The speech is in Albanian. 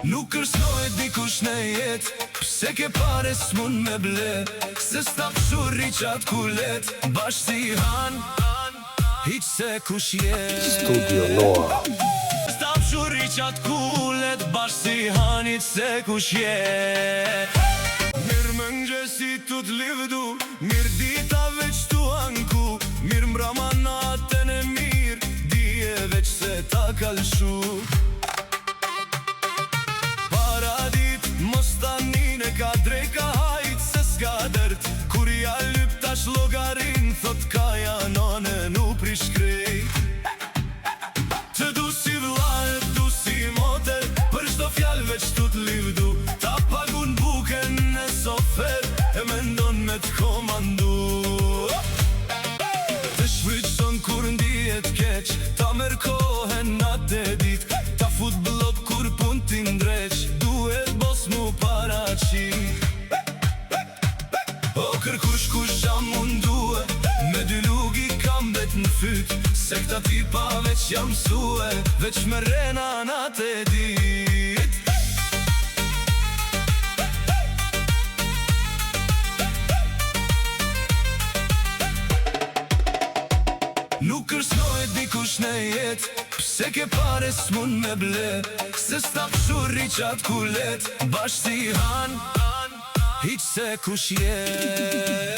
Nuk kërcënohet dikush në jetë, pse ke pare s'mun me ble, se s'ta pshurri qatë kulet, bashkë si han, hiq se kush jet. Studio Noa. S'ta pshurri qatë kulet, bashkë si han, hiq se kush jet. Mirë mëngjesi tu t'livdu, mirë dita veç tu anku, mirë mbrama natën e mirë, dije veç se ta kalshu. Ka drejka hajt se s'ka dërt, kur ja lyp tash logarin, thot ka janone nu prish krejt. Të du si vlla e du si moter, për shto fjall veç tu t'livdu, ta pagun buken e sofer, e mendon me t'komandu. Të shfryqson kur ndijet keq, ta merkohen natë e dit, ta fut blop kur pun t'indreq, duhet bos mu paraqi. O kërkush kush jam mundue, me dy lugi kam bet në fyt, se këta tipa veç jam sue, veç me rena natë e dit. Nuk kërcënohet dikush në jetë, pse ke pare s'mun me ble, se s'ta pshurri qatë kulet, bashkë si han, hiq se kush jet.